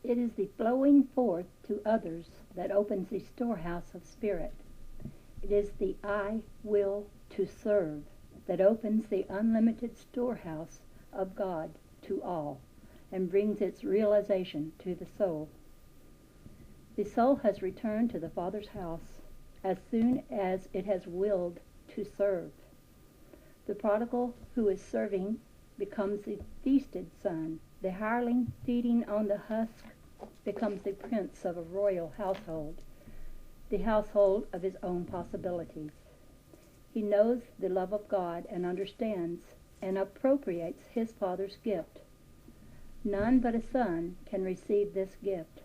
It is the flowing forth to others that opens the storehouse of spirit. It is the I will to serve that opens the unlimited storehouse of God to all and brings its realization to the soul. The soul has returned to the Father's house as soon as it has willed to serve. The prodigal who is serving becomes the feasted son. The hireling feeding on the husk becomes the prince of a royal household, the household of his own possibilities. He knows the love of God and understands and appropriates his Father's gift. None but a son can receive this gift.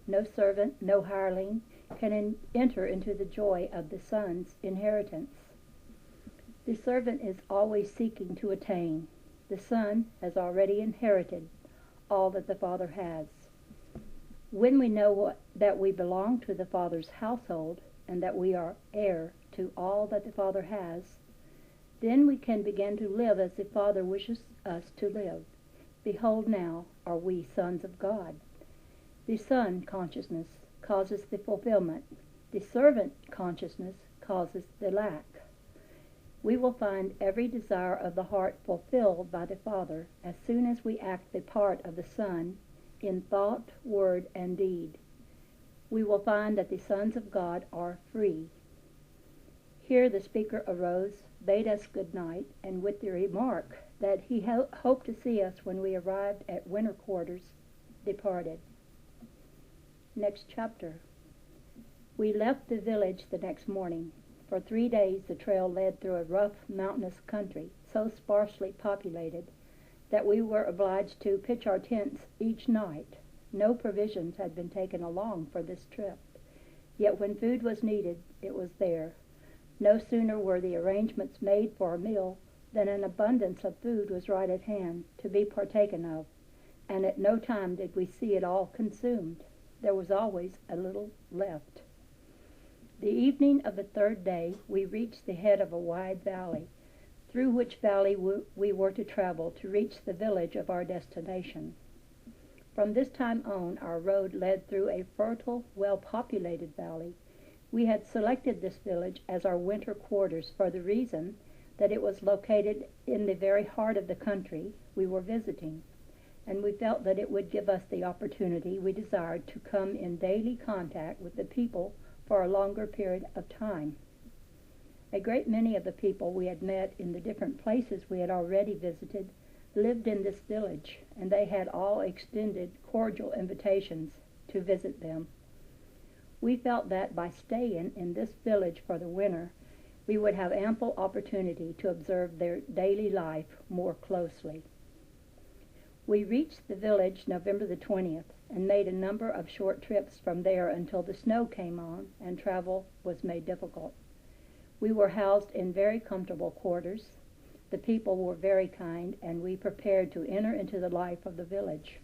No servant, no hireling can enter into the joy of the son's inheritance. The servant is always seeking to attain. The son has already inherited all that the Father has. When we know that we belong to the Father's household and that we are heir to all that the Father has, then we can begin to live as the Father wishes us to live. Behold, now are we sons of God. The son consciousness causes the fulfillment. The servant consciousness causes the lack. We will find every desire of the heart fulfilled by the Father as soon as we act the part of the Son in thought, word, and deed. We will find that the sons of God are free. Here the speaker arose, bade us good night, and with the remark that he hoped to see us when we arrived at winter quarters, departed. Next chapter. We left the village the next morning. For 3 days the trail led through a rough, mountainous country, so sparsely populated that we were obliged to pitch our tents each night. No provisions had been taken along for this trip, yet when food was needed, it was there. No sooner were the arrangements made for a meal than an abundance of food was right at hand to be partaken of, and at no time did we see it all consumed. There was always a little left. The evening of the 3rd day we reached the head of a wide valley, through which valley we were to travel to reach the village of our destination. From this time on, our road led through a fertile, well-populated valley. We had selected this village as our winter quarters for the reason that it was located in the very heart of the country we were visiting, and we felt that it would give us the opportunity we desired to come in daily contact with the people for a longer period of time. A great many of the people we had met in the different places we had already visited lived in this village, and they had all extended cordial invitations to visit them. We felt that by staying in this village for the winter, we would have ample opportunity to observe their daily life more closely. We reached the village November the 20th and made a number of short trips from there until the snow came on and travel was made difficult. We were housed in very comfortable quarters. The people were very kind, and we prepared to enter into the life of the village.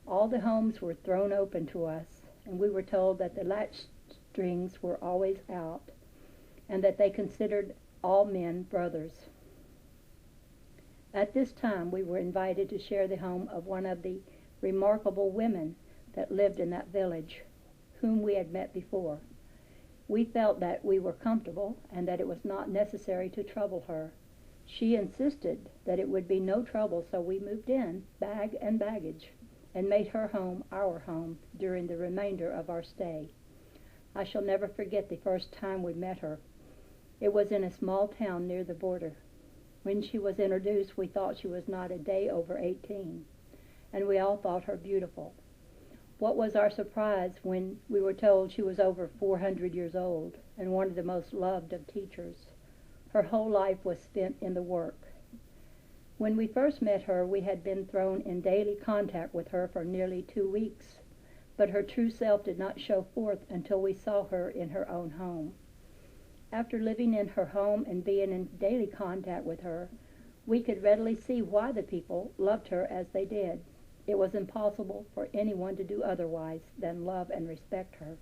All the homes were thrown open to us, and we were told that the latch strings were always out, and that they considered all men brothers. At this time we were invited to share the home of one of the remarkable women that lived in that village, whom we had met before. We felt that we were comfortable and that it was not necessary to trouble her. She insisted that it would be no trouble, so we moved in, bag and baggage, and made her home our home during the remainder of our stay. I shall never forget the first time we met her. It was in a small town near the border. When she was introduced, we thought she was not a day over 18, and we all thought her beautiful. What was our surprise when we were told she was over 400 years old and one of the most loved of teachers. Her whole life was spent in the work. When we first met her, we had been thrown in daily contact with her for nearly 2 weeks, but her true self did not show forth until we saw her in her own home. After living in her home and being in daily contact with her, we could readily see why the people loved her as they did. It was impossible for anyone to do otherwise than love and respect her.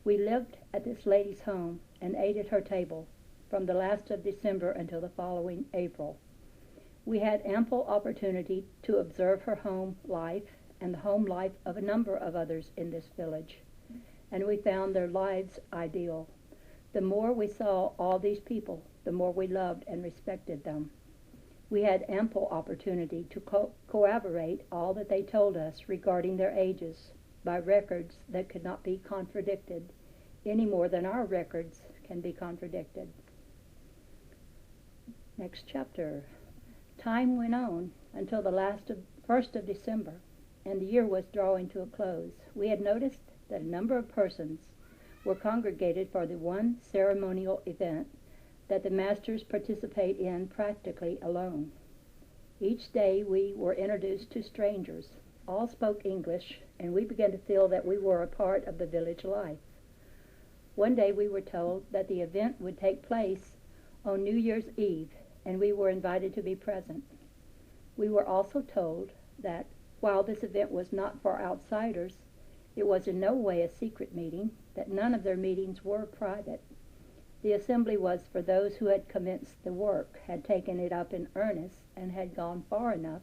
We lived at this lady's home and ate at her table from the last of December until the following April. We had ample opportunity to observe her home life and the home life of a number of others in this village, and we found their lives ideal. The more we saw all these people, the more we loved and respected them. We had ample opportunity to corroborate all that they told us regarding their ages by records that could not be contradicted, any more than our records can be contradicted. Next chapter. Time went on until the 1st of December, and the year was drawing to a close. We had noticed that a number of persons were congregated for the one ceremonial event that the masters participate in practically alone. Each day we were introduced to strangers. All spoke English, and we began to feel that we were a part of the village life. One day we were told that the event would take place on New Year's Eve, and we were invited to be present. We were also told that while this event was not for outsiders, it was in no way a secret meeting, that none of their meetings were private. The assembly was for those who had commenced the work, had taken it up in earnest, and had gone far enough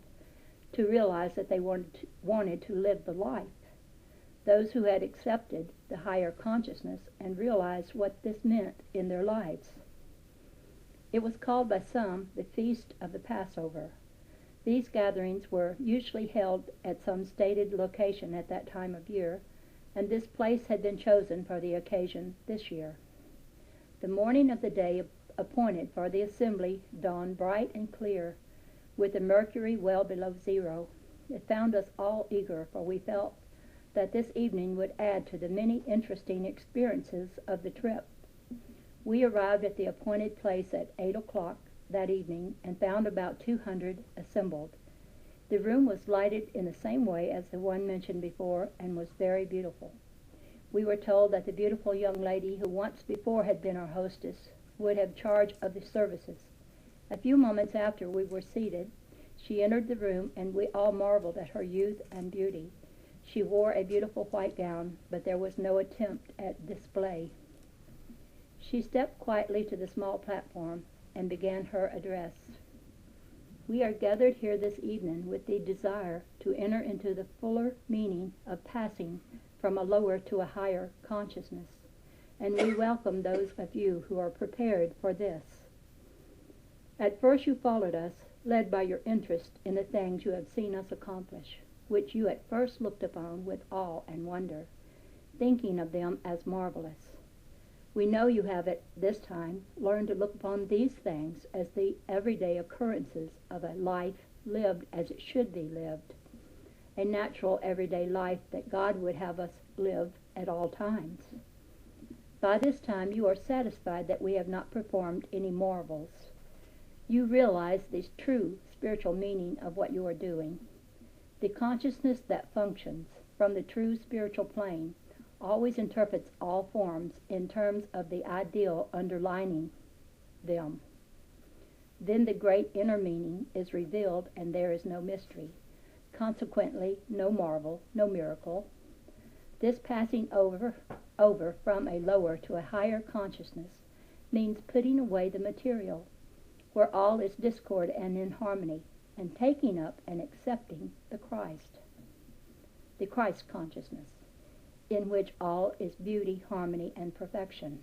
to realize that they wanted to live the life. Those who had accepted the higher consciousness and realized what this meant in their lives. It was called by some the Feast of the Passover. These gatherings were usually held at some stated location at that time of year, and this place had been chosen for the occasion this year. The morning of the day appointed for the assembly dawned bright and clear, with the mercury well below zero. It found us all eager, for we felt that this evening would add to the many interesting experiences of the trip. We arrived at the appointed place at 8 o'clock that evening and found about 200 assembled. The room was lighted in the same way as the one mentioned before and was very beautiful. We were told that the beautiful young lady who once before had been our hostess would have charge of the services. A few moments after we were seated, she entered the room, and we all marveled at her youth and beauty. She wore a beautiful white gown, but there was no attempt at display. She stepped quietly to the small platform and began her address. We are gathered here this evening with the desire to enter into the fuller meaning of passing from a lower to a higher consciousness, and we welcome those of you who are prepared for this. At first you followed us, led by your interest in the things you have seen us accomplish, which you at first looked upon with awe and wonder, thinking of them as marvelous. We know you have at this time learned to look upon these things as the everyday occurrences of a life lived as it should be lived, a natural everyday life that God would have us live at all times. By this time you are satisfied that we have not performed any marvels. You realize the true spiritual meaning of what you are doing. The consciousness that functions from the true spiritual plane always interprets all forms in terms of the ideal underlining them. Then the great inner meaning is revealed, and there is no mystery. Consequently, no marvel, no miracle. This passing over from a lower to a higher consciousness means putting away the material, where all is discord and inharmony, and taking up and accepting the Christ consciousness, in which all is beauty, harmony, and perfection.